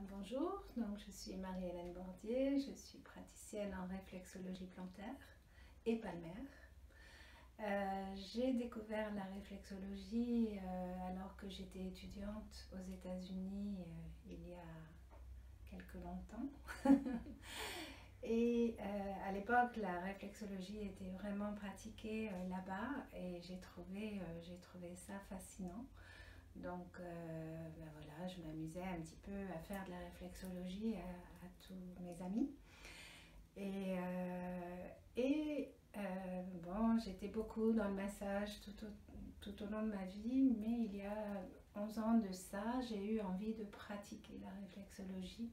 Bonjour, donc je suis Marie-Hélène Bordier, je suis praticienne en réflexologie plantaire et palmaire. J'ai découvert la réflexologie alors que j'étais étudiante aux États-Unis il y a quelque longtemps. Et à l'époque, la réflexologie était vraiment pratiquée là-bas et j'ai trouvé ça fascinant. Donc ben voilà, je m'amusais un petit peu à faire de la réflexologie à tous mes amis. Bon, j'étais beaucoup dans le massage tout au long de ma vie, mais il y a 11 ans de ça, j'ai eu envie de pratiquer la réflexologie.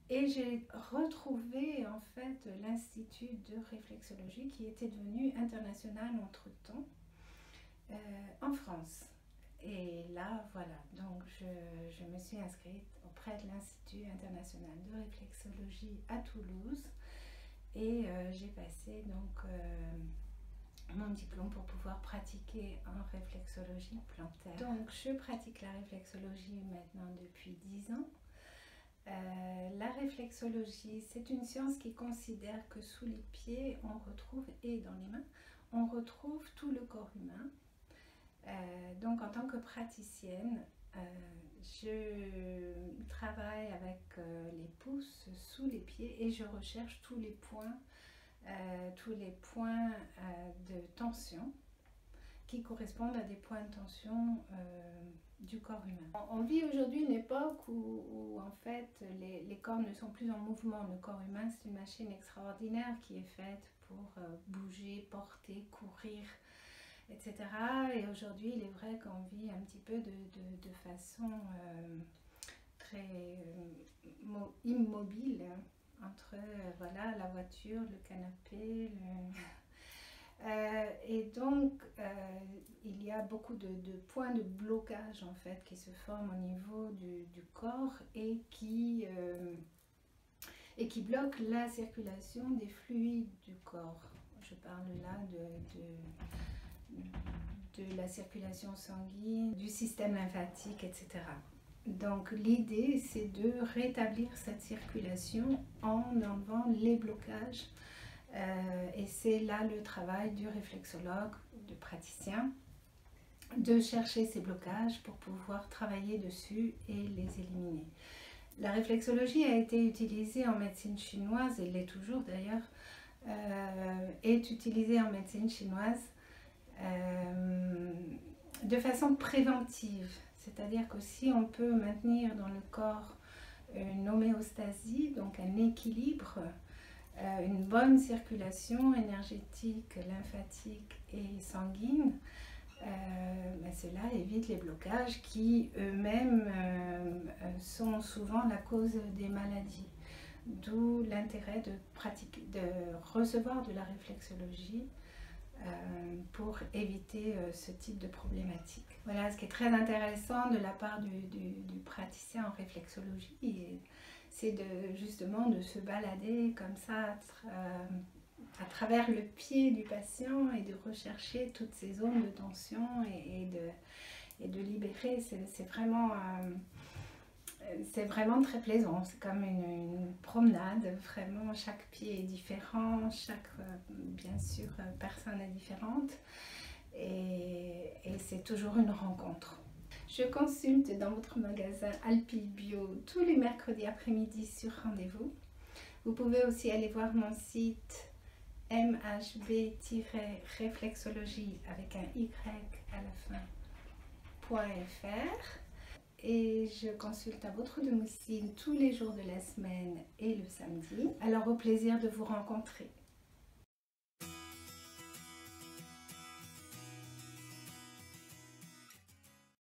Et j'ai retrouvé en fait l'Institut de réflexologie qui était devenu international entre-temps en France. Et là, voilà, donc je me suis inscrite auprès de l'Institut international de réflexologie à Toulouse et j'ai passé donc mon diplôme pour pouvoir pratiquer en réflexologie plantaire. Donc je pratique la réflexologie maintenant depuis 10 ans. La réflexologie, c'est une science qui considère que sous les pieds, on retrouve, et dans les mains, on retrouve tout le corps humain. Donc en tant que praticienne, je travaille avec les pouces sous les pieds et je recherche tous les points de tension qui correspondent à des points de tension du corps humain. On vit aujourd'hui une époque où en fait les corps ne sont plus en mouvement. Le corps humain, c'est une machine extraordinaire qui est faite pour bouger, porter, courir, etc. Et aujourd'hui, il est vrai qu'on vit un petit peu de façon très immobile entre voilà, la voiture, le canapé, et donc il y a beaucoup de points de blocage en fait qui se forment au niveau du corps et qui bloquent la circulation des fluides du corps. Je parle là de la circulation sanguine, du système lymphatique, etc. Donc l'idée, c'est de rétablir cette circulation en enlevant les blocages. Et c'est là le travail du réflexologue, du praticien, de chercher ces blocages pour pouvoir travailler dessus et les éliminer. La réflexologie a été utilisée en médecine chinoise, et l'est toujours d'ailleurs, est utilisée en médecine chinoise de façon préventive, c'est-à-dire que si on peut maintenir dans le corps une homéostasie, donc un équilibre, une bonne circulation énergétique, lymphatique et sanguine, cela évite les blocages qui eux-mêmes sont souvent la cause des maladies. D'où l'intérêt de recevoir de la réflexologie pour éviter ce type de problématique. Voilà, ce qui est très intéressant de la part du praticien en réflexologie, c'est justement de se balader comme ça à travers le pied du patient et de rechercher toutes ces zones de tension et de libérer. C'est vraiment très plaisant, c'est comme une promenade, vraiment chaque pied est différent, bien sûr, personne est différente et c'est toujours une rencontre. Je consulte dans votre magasin Alpi Bio tous les mercredis après-midi sur rendez-vous. Vous pouvez aussi aller voir mon site mhb-réflexologie avec un y à la fin.fr. Et je consulte à votre domicile tous les jours de la semaine et le samedi. Alors au plaisir de vous rencontrer.